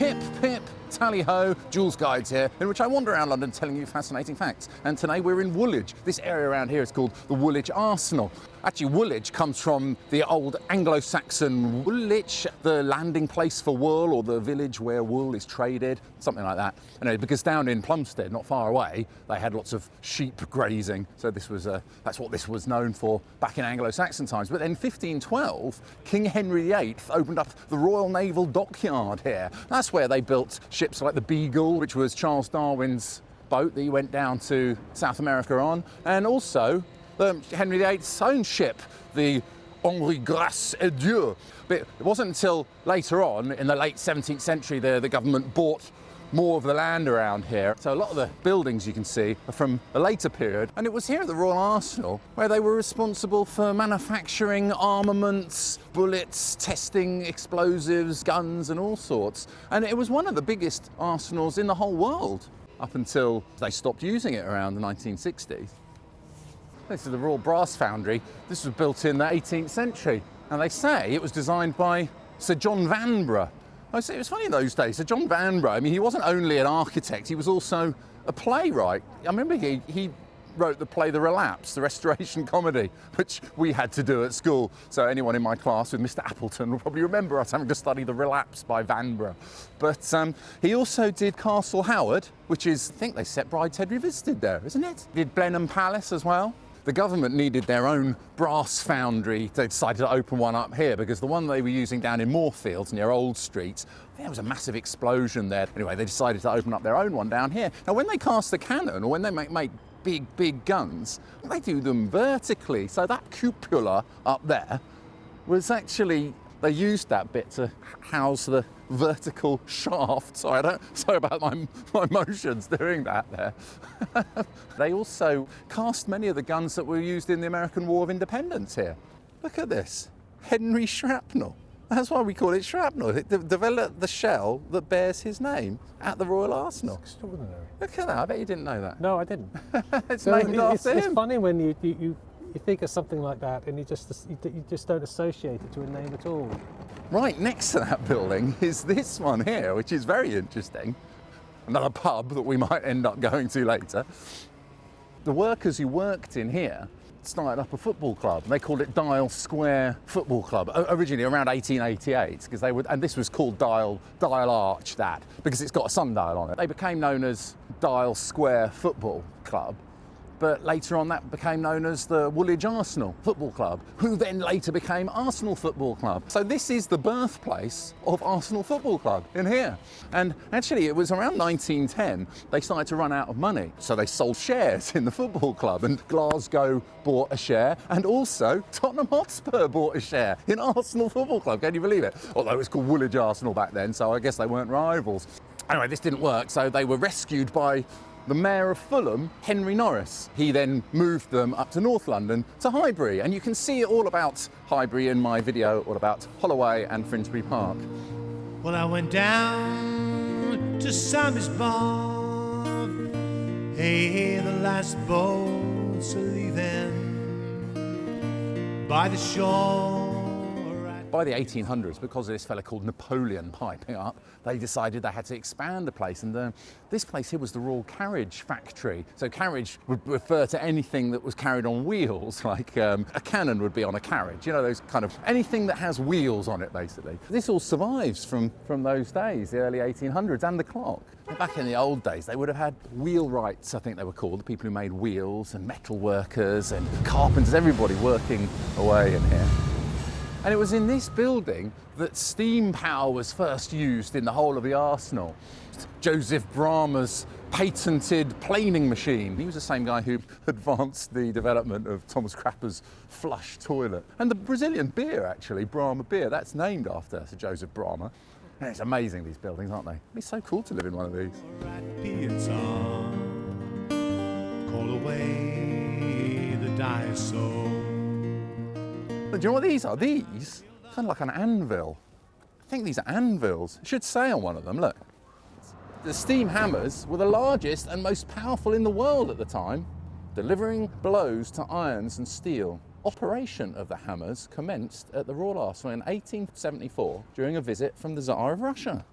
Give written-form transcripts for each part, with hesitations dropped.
Hip, pip, tally-ho, Joolz Guides here, in which I wander around London telling you fascinating facts. And today we're in Woolwich. This area around here is called the Woolwich Arsenal. Actually, Woolwich comes from the old Anglo-Saxon Woolwich, the landing place for wool, or the village where wool is traded, something like that. Anyway, because down in Plumstead, not far away, they had lots of sheep grazing. So this was that's what this was known for back in Anglo-Saxon times. But then 1512, King Henry VIII opened up the Royal Naval Dockyard here. That's where they built ships like the Beagle, which was Charles Darwin's boat that he went down to South America on, and also Henry VIII's own ship, the Henri Grace et Dieu. But it wasn't until later on, in the late 17th century, the government bought more of the land around here. So a lot of the buildings you can see are from a later period. And it was here at the Royal Arsenal where they were responsible for manufacturing armaments, bullets, testing explosives, guns and all sorts. And it was one of the biggest arsenals in the whole world up until they stopped using it around the 1960s. This is the Royal Brass Foundry. This was built in the 18th century. And they say it was designed by Sir John Vanbrugh. It was funny in those days. Sir John Vanbrugh, I mean, he wasn't only an architect, he was also a playwright. I remember he wrote the play The Relapse, the Restoration comedy, which we had to do at school. So anyone in my class with Mr. Appleton will probably remember us having to study The Relapse by Vanbrugh. But he also did Castle Howard, which is, I think they set Brideshead Revisited there, isn't it? Did Blenheim Palace as well. The government needed their own brass foundry. They decided to open one up here because the one they were using down in Moorfields near Old Street, there was a massive explosion there. Anyway, they decided to open up their own one down here. Now, when they cast a cannon or when they make big guns, they do them vertically. So that cupola up there was actually, they used that bit to house the vertical shaft. Sorry about my motions doing that there. They also cast many of the guns that were used in the American War of Independence here. Look at this, Henry Shrapnel. That's why we call it shrapnel. It developed the shell that bears his name at the Royal Arsenal. It's extraordinary. Look at that, I bet you didn't know that. No, I didn't. It's named after him. It's funny when you think of something like that and you just don't associate it to a name at all. Right next to that building is this one here, which is very interesting. Another pub that we might end up going to later. The workers who worked in here started up a football club. They called it Dial Square Football Club, originally around 1888, because they would, and this was called Dial Arch, because it's got a sundial on it. They became known as Dial Square Football Club. But later on that became known as the Woolwich Arsenal Football Club, who then later became Arsenal Football Club. So this is the birthplace of Arsenal Football Club in here. And actually it was around 1910 they started to run out of money. So they sold shares in the football club, and Glasgow bought a share, and also Tottenham Hotspur bought a share in Arsenal Football Club. Can you believe it? Although it was called Woolwich Arsenal back then, so I guess they weren't rivals. Anyway, this didn't work, so they were rescued by the Mayor of Fulham, Henry Norris. He then moved them up to North London to Highbury, and you can see all about Highbury in my video all about Holloway and Finsbury Park. Well, I went down to Sammy's bar. Hey, the last boats are leaving by the shore. By the 1800s, because of this fella called Napoleon piping up, they decided they had to expand the place, and this place here was the Royal Carriage Factory. So carriage would refer to anything that was carried on wheels, like a cannon would be on a carriage, you know, those kind of, anything that has wheels on it, basically. This all survives from those days, the early 1800s, and the clock. Back in the old days, they would have had wheelwrights, I think they were called, the people who made wheels, and metal workers and carpenters, everybody working away in here. And it was in this building that steam power was first used in the whole of the Arsenal. Joseph Bramah's patented planing machine. He was the same guy who advanced the development of Thomas Crapper's flush toilet. And the Brazilian beer, actually, Brahma beer, that's named after Sir Joseph Bramah. And it's amazing, these buildings, aren't they? It'd be so cool to live in one of these. Call away the dire soul. Do you know what these are? These, kind of like an anvil. I think these are anvils. It should say on one of them, look. The steam hammers were the largest and most powerful in the world at the time, delivering blows to irons and steel. Operation of the hammers commenced at the Royal Arsenal in 1874 during a visit from the Tsar of Russia.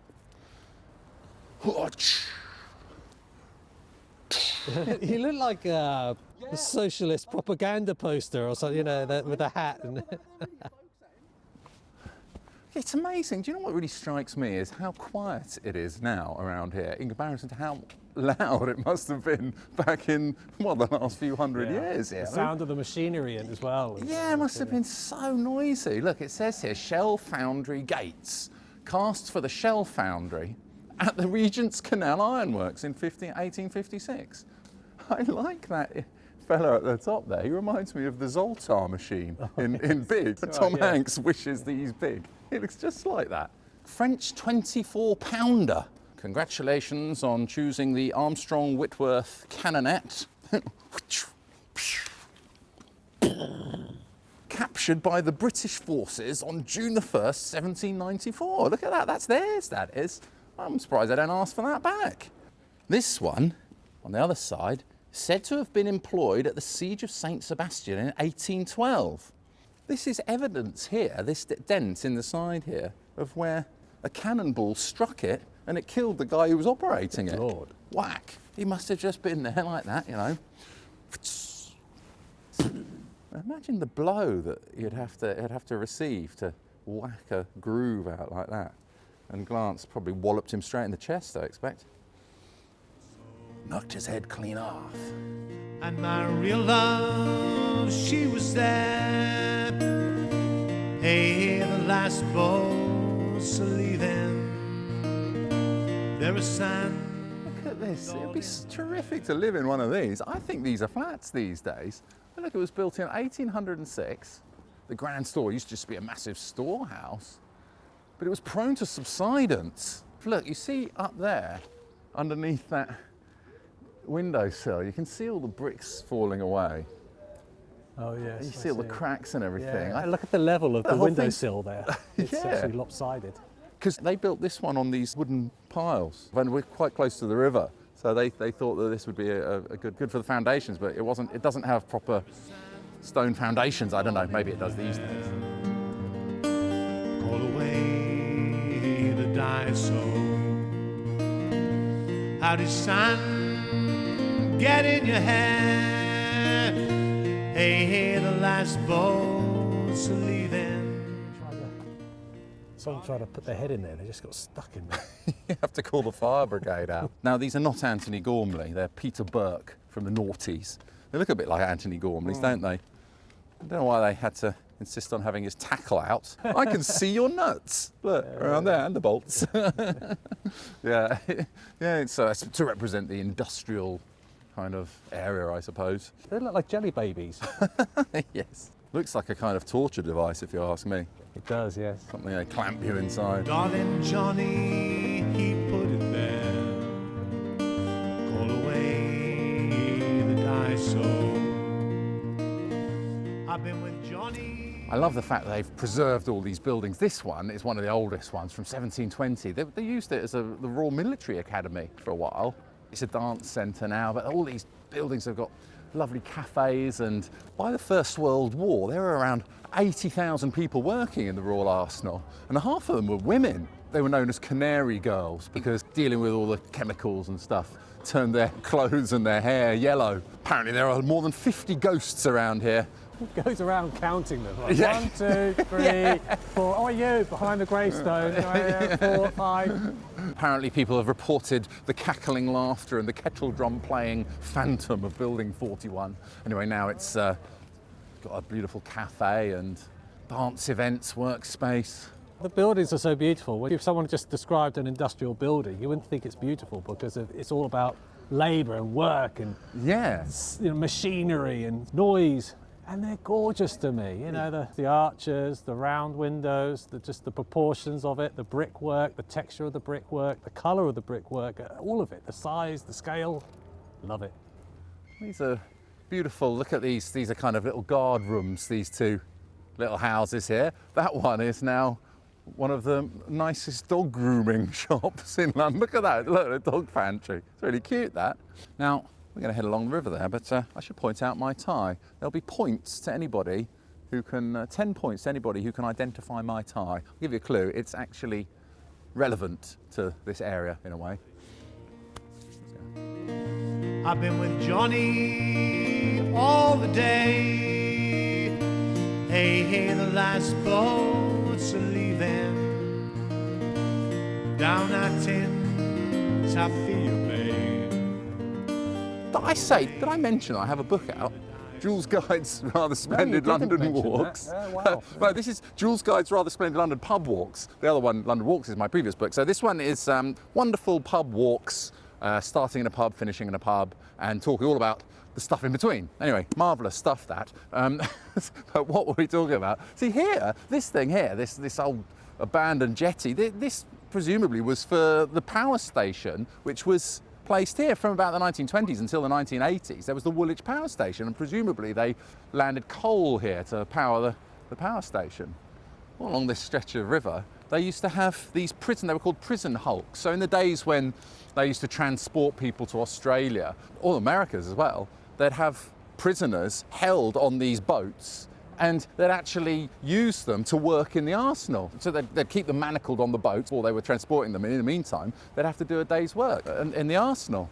You look like a socialist propaganda poster or something, you know, with a hat. And It's amazing. Do you know what really strikes me is how quiet it is now around here in comparison to how loud it must have been back in, well, the last few hundred years. The sound of the machinery in as well. Yeah, it must have been so noisy. Look, it says here, Shell Foundry Gates, cast for the Shell Foundry at the Regent's Canal Ironworks in 1856. I like that fella at the top there. He reminds me of the Zoltar machine in Big. Tom Hanks wishes that he's big. It looks just like that. French 24-pounder. Congratulations on choosing the Armstrong Whitworth cannonette. Captured by the British forces on June the 1st, 1794. Look at that, that's theirs, that is. I'm surprised they don't ask for that back. This one, on the other side, said to have been employed at the Siege of St. Sebastian in 1812. This is evidence here, this dent in the side here, of where a cannonball struck it and it killed the guy who was operating it. Lord. Whack. He must have just been there like that, you know. Imagine the blow that you'd have to receive to whack a groove out like that. And Glance probably walloped him straight in the chest, I expect. Knocked his head clean off. And my real love, she was there. Hey, the last boat's leaving. There is sand. Look at this. It'd be terrific to live in one of these. I think these are flats these days. And look, it was built in 1806. The Grand Store used to just be a massive storehouse, but it was prone to subsidence. Look, you see up there, underneath that windowsill, you can see all the bricks falling away. Oh yes. You see all the cracks and everything. Yeah. Look at the level of the whole windowsill there. It's Yeah. actually lopsided. Because they built this one on these wooden piles, and we're quite close to the river, so they thought that this would be a good for the foundations, but it wasn't. It doesn't have proper stone foundations. I don't know. Maybe it does these days. Call away the dinosaur. How did sun get in your hair? Hey, the last boat's leaving. Someone tried to put their head in there, they just got stuck in there. You have to call the fire brigade out. Now, these are not Anthony Gormley. They're Peter Burke from the Noughties. They look a bit like Anthony Gormley's, don't they? I don't know why they had to insist on having his tackle out. I can see your nuts. Look, around there, and the bolts. Yeah, so it's to represent the industrial kind of area, I suppose. They look like jelly babies. Yes. Looks like a kind of torture device, if you ask me. It does, yes. Something they clamp you inside. Darling Johnny, he put it there. Call away the dinosaur. I've been with Johnny. I love the fact that they've preserved all these buildings. This one is one of the oldest ones from 1720. They used it as the Royal Military Academy for a while. It's a dance centre now, but all these buildings have got lovely cafes, and by the First World War there were around 80,000 people working in the Royal Arsenal, and half of them were women. They were known as canary girls because dealing with all the chemicals and stuff turned their clothes and their hair yellow. Apparently there are more than 50 ghosts around here. It goes around counting them. Like Yeah. 1, 2, 3, 4. Oh, you behind the gravestone. 4, 5. Apparently people have reported the cackling laughter and the kettle drum playing phantom of Building 41. Anyway, now it's got a beautiful cafe and dance events, workspace. The buildings are so beautiful. If someone just described an industrial building, you wouldn't think it's beautiful because it's all about labour and work and machinery and noise. And they're gorgeous to me, you know, the arches, the round windows, just the proportions of it, the brickwork, the texture of the brickwork, the colour of the brickwork, all of it, the size, the scale, love it. These are beautiful. Look at these. These are kind of little guard rooms, these two little houses here. That one is now one of the nicest dog grooming shops in London. Look at that, look, a dog pantry. It's really cute, that. Now, we're going to head along the river there, but I should point out my tie. There'll be points to anybody who can, 10 points to anybody who can identify my tie. I'll give you a clue, it's actually relevant to this area in a way. I've been with Johnny all the day. Hey, hey, the last boats are leaving down at 10 Southfield Bay. Did I mention I have a book out? Joolz Guide's Rather Splendid London Walks. Wow. Well, this is Joolz Guide's Rather Splendid London Pub Walks. The other one, London Walks, is my previous book. So this one is wonderful pub walks, starting in a pub, finishing in a pub, and talking all about the stuff in between. Anyway, marvellous stuff that. But what were we talking about? See here, this thing here, this old abandoned jetty, this presumably was for the power station, which was placed here from about the 1920s until the 1980s. There was the Woolwich power station, and presumably they landed coal here to power the power station. All along this stretch of river, they used to have these they were called prison hulks. So in the days when they used to transport people to Australia, or Americas as well, they'd have prisoners held on these boats, and they'd actually use them to work in the arsenal. So they'd keep them manacled on the boat while they were transporting them, and in the meantime, they'd have to do a day's work in the arsenal.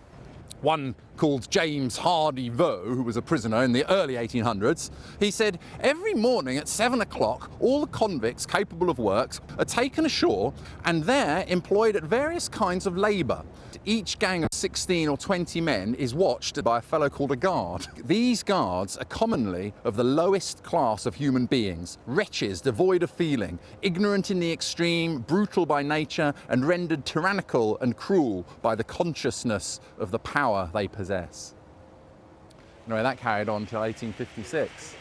One called James Hardy Vaux, who was a prisoner in the early 1800s, he said, every morning at 7 o'clock, all the convicts capable of work are taken ashore and there employed at various kinds of labour. Each gang of 16 or 20 men is watched by a fellow called a guard. These guards are commonly of the lowest class of human beings, wretches devoid of feeling, ignorant in the extreme, brutal by nature, and rendered tyrannical and cruel by the consciousness of the power they possess. Anyway, that carried on until 1856.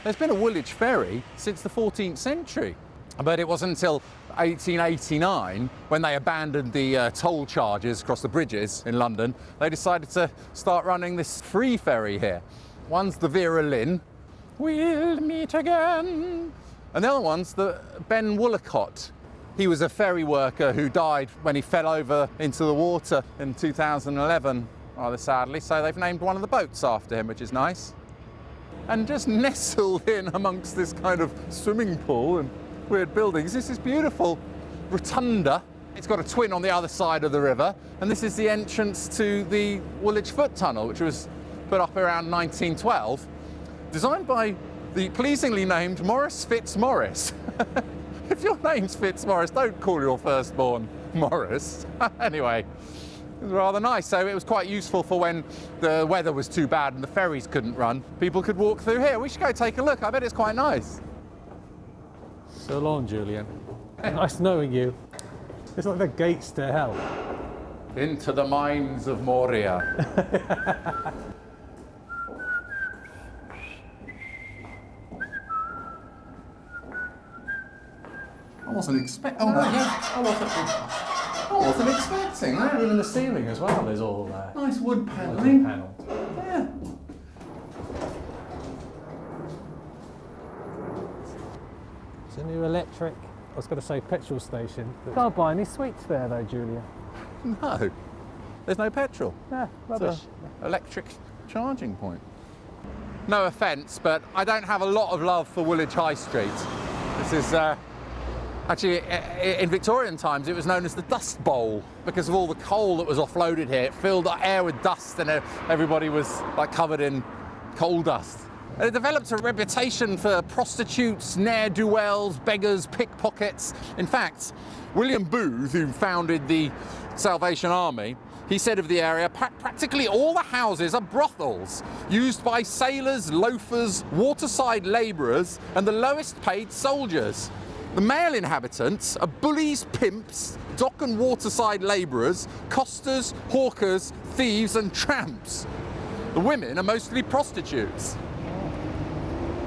There's been a Woolwich ferry since the 14th century. But it wasn't until 1889, when they abandoned the toll charges across the bridges in London, they decided to start running this free ferry here. One's the Vera Lynn, we'll meet again, and the other one's the Ben Woolacott. He was a ferry worker who died when he fell over into the water in 2011, rather sadly, so they've named one of the boats after him, which is nice. And just nestled in amongst this kind of swimming pool and weird buildings, this is beautiful rotunda. It's got a twin on the other side of the river, and this is the entrance to the Woolwich Foot Tunnel, which was put up around 1912, designed by the pleasingly named Maurice Fitzmaurice. If your name's Fitzmaurice, don't call your firstborn Maurice. Anyway, it was rather nice. So it was quite useful for when the weather was too bad and the ferries couldn't run. People could walk through here. We should go take a look. I bet it's quite nice. So long, Julian. Nice knowing you. It's like the gates to hell. Into the mines of Moria. I wasn't expecting. Oh no, yeah. I wasn't expecting that. Even the ceiling as well is all nice wood panelling. panelled. Yeah. It's a new electric, I was going to say petrol station. Can't buy any sweets there though, Julia. No, there's no petrol. Yeah, rubbish. It's an electric charging point. No offence, but I don't have a lot of love for Woolwich High Street. This is actually, in Victorian times, it was known as the Dust Bowl because of all the coal that was offloaded here. It filled the air with dust, and everybody was like covered in coal dust. And it developed a reputation for prostitutes, ne'er-do-wells, beggars, pickpockets. In fact, William Booth, who founded the Salvation Army, he said of the area, practically all the houses are brothels, used by sailors, loafers, waterside labourers, and the lowest paid soldiers. The male inhabitants are bullies, pimps, dock and waterside labourers, costers, hawkers, thieves and tramps. The women are mostly prostitutes.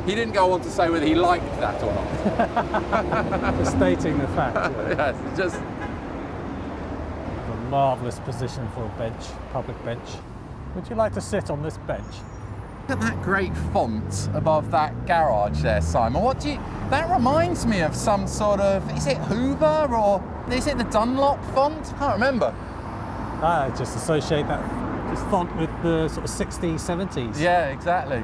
He didn't go on to say whether he liked that or not. Just stating the fact. Yes, just A marvellous position for a bench, public bench. Would you like to sit on this bench? look at that great font above that garage there, Simon. That reminds me of some sort of, is it Hoover or is it the Dunlop font? I can't remember. I just associate that font with the sort of 60s, 70s. Yeah, exactly.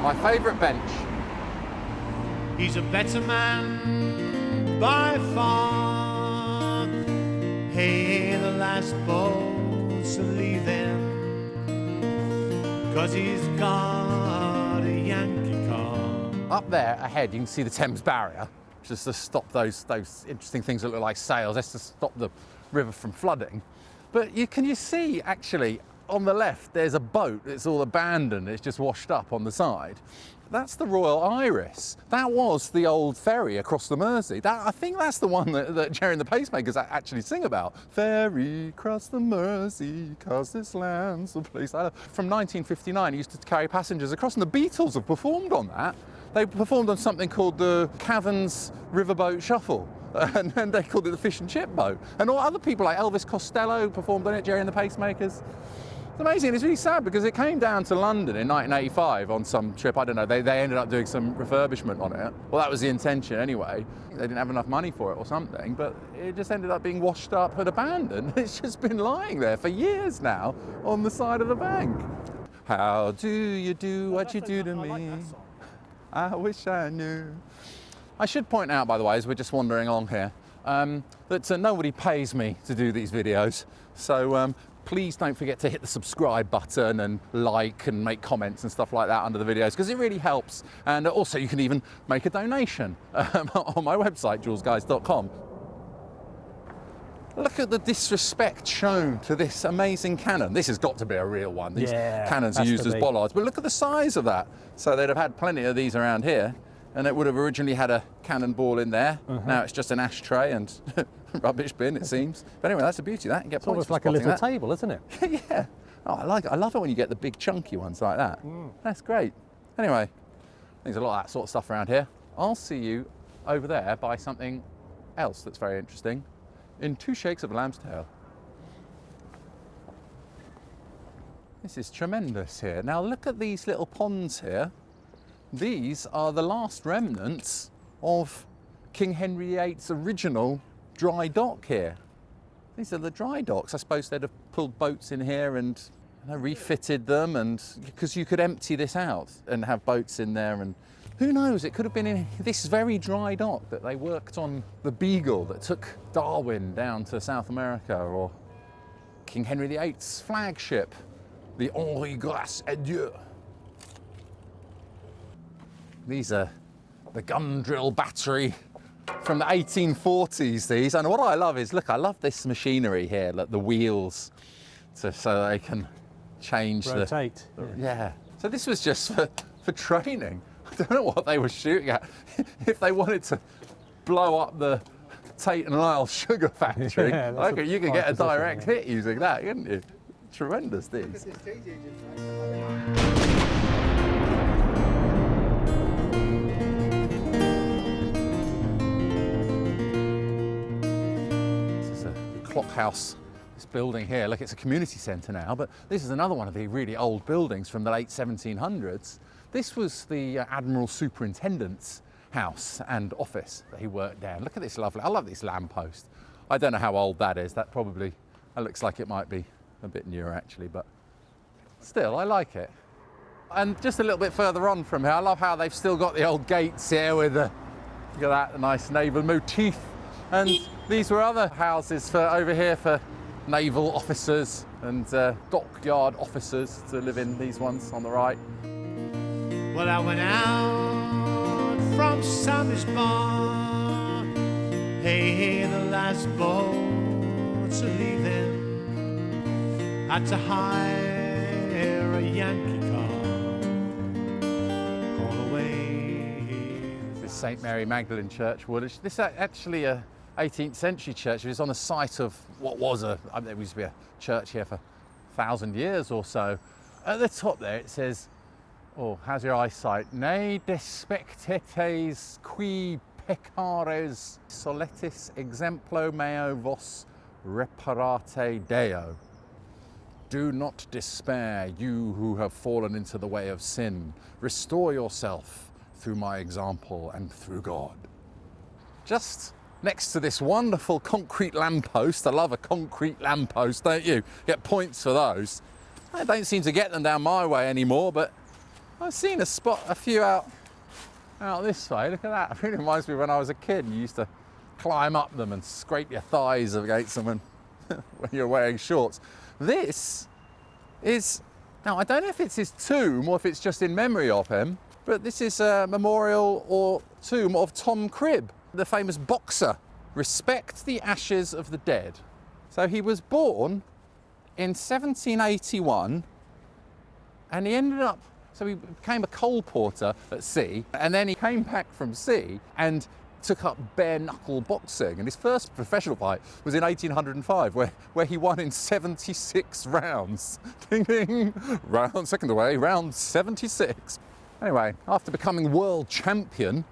My favourite bench. He's a better man by far. Hey, the last boat's leaving, 'cause he's got a Yankee car. Up there ahead, you can see the Thames Barrier, just to stop those interesting things that look like sails. That's to stop the river from flooding. But can you see, actually, on the left, there's a boat that's all abandoned. It's just washed up on the side. That's the Royal Iris. That was the old ferry across the Mersey. I think that's the one that Jerry and the Pacemakers actually sing about. Ferry across the Mersey, 'cause this land's the place I love. From 1959, it used to carry passengers across, and the Beatles have performed on that. They performed on something called the Caverns Riverboat Shuffle, and they called it the Fish and Chip Boat. And all other people like Elvis Costello performed on it, Jerry and the Pacemakers. It's amazing. It's really sad because it came down to London in 1985 on some trip. I don't know, they ended up doing some refurbishment on it. Well, that was the intention anyway. They didn't have enough money for it or something, but it just ended up being washed up and abandoned. It's just been lying there for years now on the side of the bank. How do you do what you do to me? I wish I knew. I should point out, by the way, as we're just wandering along here, that nobody pays me to do these videos. So please don't forget to hit the subscribe button and like and make comments and stuff like that under the videos, because it really helps. And also you can even make a donation on my website, joolzguys.com. Look at the disrespect shown to this amazing cannon. This has got to be a real one. These cannons are used as bollards, but look at the size of that. So they'd have had plenty of these around here, and it would have originally had a cannonball in there. Now it's just an ashtray and rubbish bin, it seems. But anyway, that's a beauty, that. And get It's almost like a little table, isn't it? Yeah. Oh, I like it. I love it when you get the big chunky ones like that. That's great. Anyway, there's a lot of that sort of stuff around here. I'll see you over there by something else that's very interesting in 2 shakes of a lamb's tail. This is tremendous here. Now look at these little ponds here. These are the last remnants of King Henry VIII's original dry dock here. These are the dry docks. I suppose they'd have pulled boats in here and refitted them, and because you could empty this out and have boats in there, and who knows, it could have been in this very dry dock that they worked on the Beagle that took Darwin down to South America, or King Henry VIII's flagship, the Henri Grace et Dieu. These are the gun drill battery from the 1840s, these. And what I love is, look, I love this machinery here, like the wheels, so they can change rotate. Yeah. So this was just for training. I don't know what they were shooting at. If they wanted to blow up the Tate and Lyle sugar factory, you could get a direct hit using that, couldn't you? Tremendous, these. Clock house, this building here. Look, it's a community centre now, but this is another one of the really old buildings from the late 1700s. This was the Admiral Superintendent's house and office that he worked down. Look at this lovely, I love this lamppost. I don't know how old that is. That looks like it might be a bit newer actually, but still, I like it. And just a little bit further on from here, I love how they've still got the old gates here with look at that, the nice naval motif. And these were other houses over here for naval officers and dockyard officers to live in, these ones on the right. Well, I went out from Samish Bar. Hey, the last boat's leaving. Had to hire a Yankee car. All away. This is St. Mary Magdalene Church, Woolwich. This is actually a 18th century church. It was on the site of what was there used to be a church here for 1,000 years or so. At the top there it says, oh, how's your eyesight? Ne despectetes qui peccares soletis exemplo meo vos reparate Deo. Do not despair, you who have fallen into the way of sin. Restore yourself through my example and through God. Just next to this wonderful concrete lamppost. I love a concrete lamppost, don't you? Get points for those. I don't seem to get them down my way anymore, but I've seen a few out this way. Look at that. It really reminds me of when I was a kid and you used to climb up them and scrape your thighs against them and when you're wearing shorts. This is, now I don't know if it's his tomb or if it's just in memory of him, but this is a memorial or tomb of Tom Cribb, the famous boxer. Respect the ashes of the dead. So he was born in 1781 and he ended up, so he became a coal porter at sea, and then he came back from sea and took up bare knuckle boxing, and his first professional fight was in 1805 where he won in 76 rounds. Ding ding, round second away, round 76. Anyway, after becoming world champion,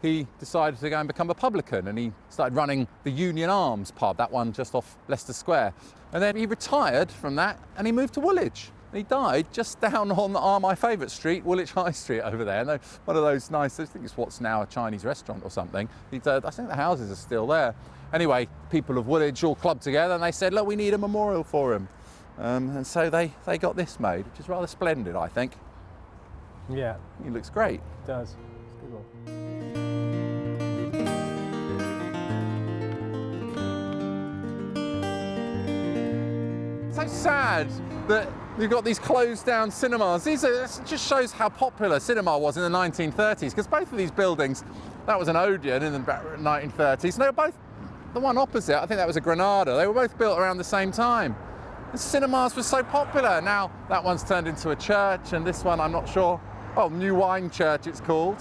he decided to go and become a publican, and he started running the Union Arms pub, that one just off Leicester Square. And then he retired from that and he moved to Woolwich. He died just down on my favourite street, Woolwich High Street over there. And one of those nice, I think it's what's now a Chinese restaurant or something. I think the houses are still there. Anyway, people of Woolwich all clubbed together and they said, look, we need a memorial for him. And so they got this made, which is rather splendid, I think. Yeah. He looks great. It does. It's a good one. So sad that we've got these closed down cinemas. This just shows how popular cinema was in the 1930s, because both of these buildings, that was an Odeon in the 1930s, and they were both, the one opposite, I think that was a Granada, they were both built around the same time. The cinemas were so popular. Now that one's turned into a church, and this one I'm not sure, oh, New Wine Church it's called.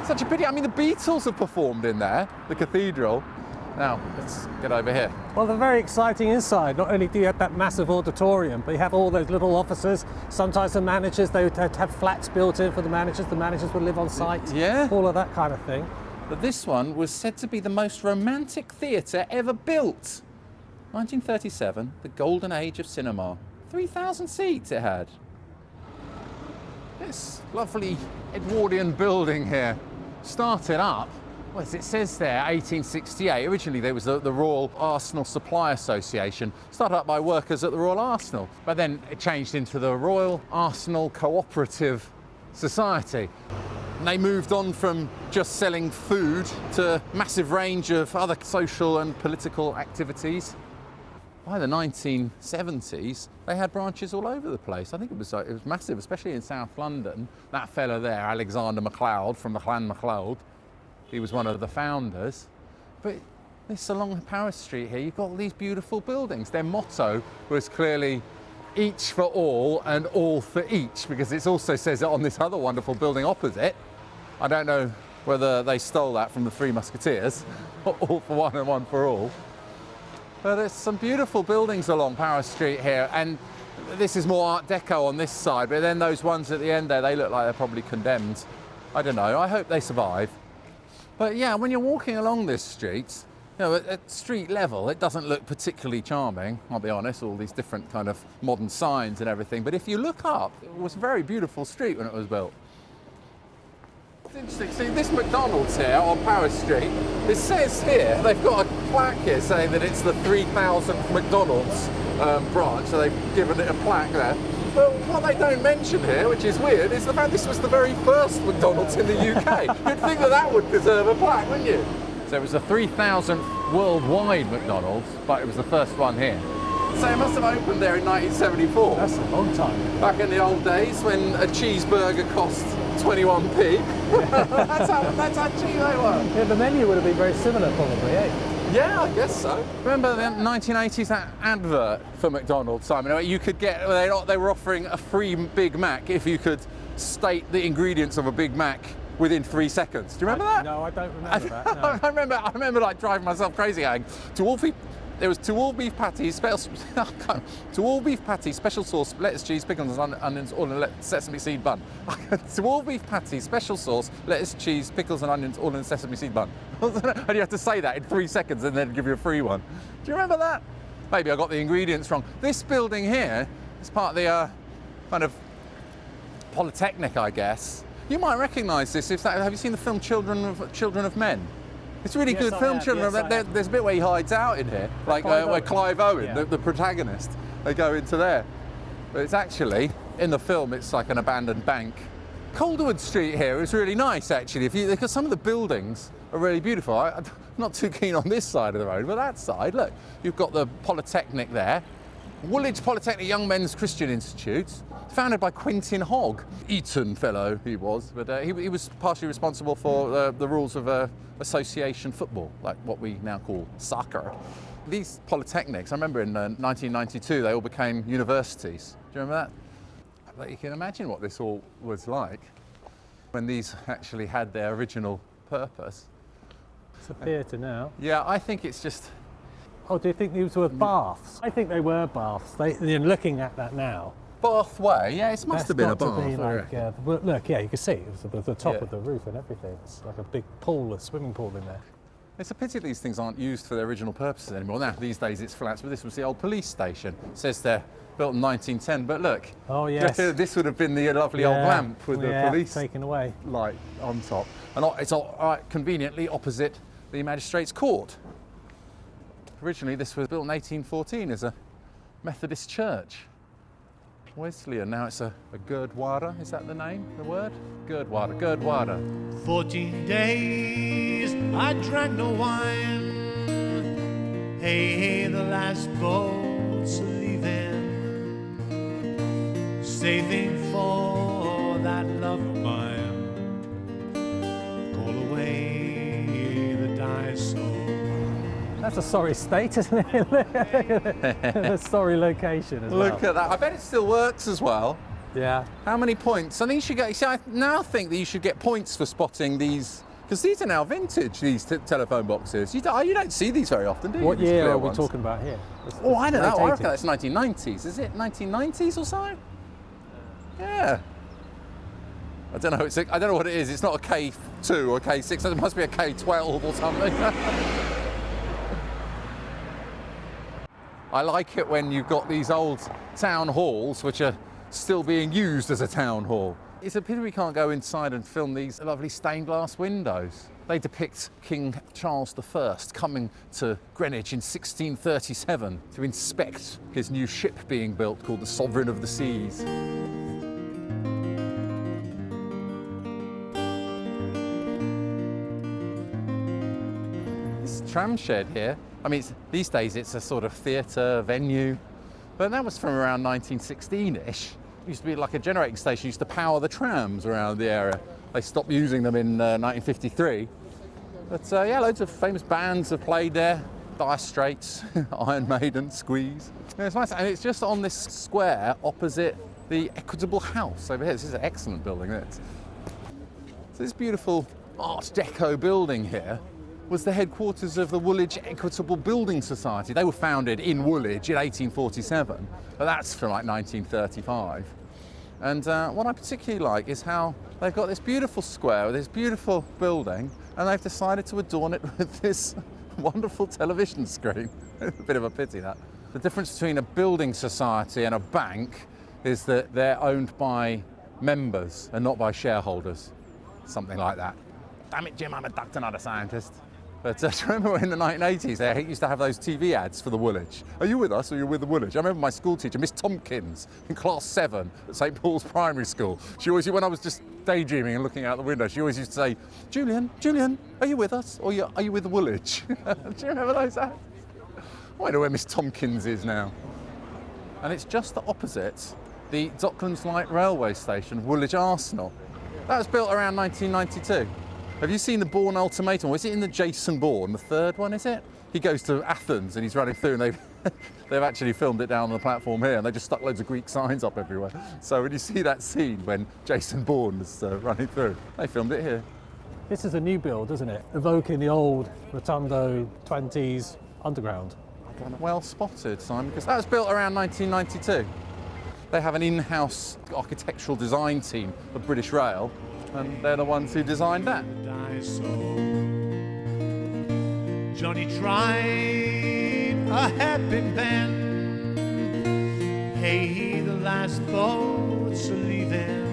Such a pity. I mean, the Beatles have performed in there, the cathedral. Now, let's get over here. Well, they're very exciting inside. Not only do you have that massive auditorium, but you have all those little offices. Sometimes the managers, they would have flats built in for the managers would live on site. Yeah. All of that kind of thing. But this one was said to be the most romantic theatre ever built. 1937, the golden age of cinema. 3,000 seats it had. This lovely Edwardian building here started up, well, as it says there, 1868. Originally there was the Royal Arsenal Supply Association, started up by workers at the Royal Arsenal, but then it changed into the Royal Arsenal Cooperative Society. And they moved on from just selling food to a massive range of other social and political activities. By the 1970s, they had branches all over the place. I think it was massive, especially in South London. That fella there, Alexander MacLeod from the Clan MacLeod, he was one of the founders. But this along Paris Street here, you've got all these beautiful buildings. Their motto was clearly each for all and all for each, because it also says it on this other wonderful building opposite. I don't know whether they stole that from the Three Musketeers, all for one and one for all. But there's some beautiful buildings along Paris Street here, and this is more Art Deco on this side, but then those ones at the end there, they look like they're probably condemned. I don't know, I hope they survive. But yeah, when you're walking along this street, you know, at street level, it doesn't look particularly charming, I'll be honest, all these different kind of modern signs and everything. But if you look up, it was a very beautiful street when it was built. It's interesting, see this McDonald's here on Paris Street, it says here, they've got a plaque here saying that it's the 3,000th McDonald's branch, so they've given it a plaque there. But what they don't mention here, which is weird, is the fact this was the very first McDonald's in the UK. You'd think that that would deserve a plaque, wouldn't you? So it was the 3,000th worldwide McDonald's, but it was the first one here. So it must have opened there in 1974. That's a long time. Back in the old days when a cheeseburger cost 21p. that's how cheap they were. Yeah, the menu would have been very similar probably, eh? Yeah, I guess so. Remember the 1980s, that advert for McDonald's, Simon? You could get, they were offering a free Big Mac if you could state the ingredients of a Big Mac within 3 seconds. Do you remember that? No, I don't remember that. No. I remember like driving myself crazy going, there was to all beef patties, special sauce, lettuce, cheese, pickles, onions, all in a sesame seed bun. To all beef patties, special sauce, lettuce, cheese, pickles and onions, all in a sesame seed bun. And you have to say that in 3 seconds and then give you a free one. Do you remember that? Maybe I got the ingredients wrong. This building here is part of the kind of Polytechnic, I guess. You might recognise this. Have you seen the film Children of Men? It's a really good film, Children of Men. There's a bit where he hides out in here, like where Clive Owen, the protagonist, they go into there. But it's actually, in the film, it's like an abandoned bank. Calderwood Street here is really nice, actually, because some of the buildings are really beautiful. not too keen on this side of the road, but that side, look, you've got the Polytechnic there. Woolwich Polytechnic Young Men's Christian Institute, founded by Quentin Hogg. Eton fellow he was, but he was partially responsible for the rules of association football, like what we now call soccer. These polytechnics, I remember in 1992, they all became universities. Do you remember that? But you can imagine what this all was like when these actually had their original purpose. It's a theatre now. Yeah, I think it's just... Oh, do you think these were baths? I think they were baths. Looking at that now. Bath Way? Yeah, it must have been a bath. But look, yeah, you can see it was the top of the roof and everything. It's like a big pool, a swimming pool in there. It's a pity these things aren't used for their original purposes anymore. Now, these days it's flats, but this was the old police station. It says they're built in 1910, but look. Oh, yes. This would have been the lovely old lamp with the police taken away light on top. And it's conveniently opposite the Magistrates' Court. Originally, this was built in 1814 as a Methodist church. Wesleyan, now it's a Gurdwara, is that the name, the word? Gurdwara. 14 days I drank no wine. Hey, the last boat's leaving. Saving for that love of mine. Call away the die soul. That's a sorry state, isn't it? A sorry location as well. Look at that. I bet it still works as well. Yeah. How many points? I think you should get. See, I now think that you should get points for spotting these, because these are now vintage. These telephone boxes. You don't see these very often, do you? What year are we talking about here? Oh, I don't know. I reckon that's 1990s. Is it 1990s or so? Yeah. I don't know. I don't know what it is. It's not a K2 or a K6. It must be a K12 or something. I like it when you've got these old town halls which are still being used as a town hall. It's a pity we can't go inside and film these lovely stained glass windows. They depict King Charles I coming to Greenwich in 1637 to inspect his new ship being built called the Sovereign of the Seas. This tram shed here, I mean, these days it's a sort of theatre venue, but that was from around 1916-ish. It used to be like a generating station, used to power the trams around the area. They stopped using them in 1953. But yeah, loads of famous bands have played there. Dire Straits, Iron Maiden, Squeeze. Yeah, it's nice, and it's just on this square opposite the Equitable House over here. This is an excellent building, isn't it? So this beautiful Art Deco building here was the headquarters of the Woolwich Equitable Building Society. They were founded in Woolwich in 1847, but that's from like 1935. And what I particularly like is how they've got this beautiful square with this beautiful building, and they've decided to adorn it with this wonderful television screen. A bit of a pity, that. The difference between a building society and a bank is that they're owned by members and not by shareholders. Something like that. Damn it, Jim, I'm a doctor, not a scientist. But remember in the 1980s, they used to have those TV ads for the Woolwich. Are you with us or are you with the Woolwich? I remember my school teacher, Miss Tompkins, in class 7 at St Paul's Primary School. She always, when I was just daydreaming and looking out the window, she always used to say, Julian, are you with us or are you with the Woolwich? Do you remember those ads? I wonder where Miss Tompkins is now. And it's just opposite the Docklands Light Railway Station, Woolwich Arsenal. That was built around 1992. Have you seen the Bourne Ultimatum? Was it in the Jason Bourne, the third one, is it? He goes to Athens and he's running through, and they've actually filmed it down on the platform here, and they just stuck loads of Greek signs up everywhere. So when you see that scene when Jason Bourne is running through, they filmed it here. This is a new build, isn't it? Evoking the old Rotundo 20s underground. Well spotted, Simon, because that was built around 1992. They have an in-house architectural design team of British Rail, and they're the ones who designed that. Johnny tried a hairpin bend. Hey, the last boat's leaving.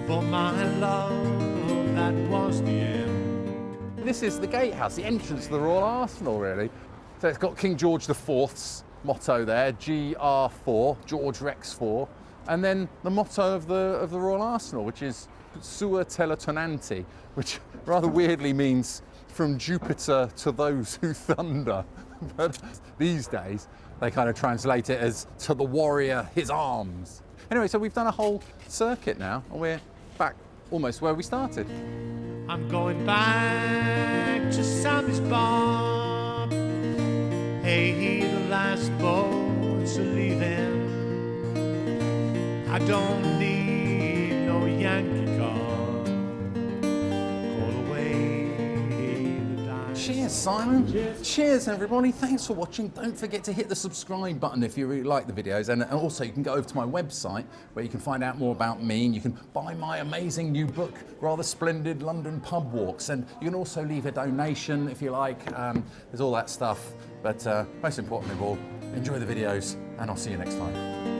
For my love, that was the end. This is the gatehouse, the entrance to the Royal Arsenal, really. So it's got King George IV's motto there, GR4, George Rex 4. And then the motto of the Royal Arsenal, which is Sua Teletonanti, which rather weirdly means from Jupiter to those who thunder. But these days, they kind of translate it as to the warrior, his arms. Anyway, so we've done a whole circuit now, and we're back almost where we started. I'm going back to Sammy's bar. Hey, the last boats are leaving. I don't need no Yankee car. Call away the dice. Cheers, Simon. Cheers, everybody. Thanks for watching. Don't forget to hit the subscribe button if you really like the videos. And also, you can go over to my website where you can find out more about me, and you can buy my amazing new book, Rather Splendid London Pub Walks. And you can also leave a donation if you like. There's all that stuff. But most importantly of all, enjoy the videos, and I'll see you next time.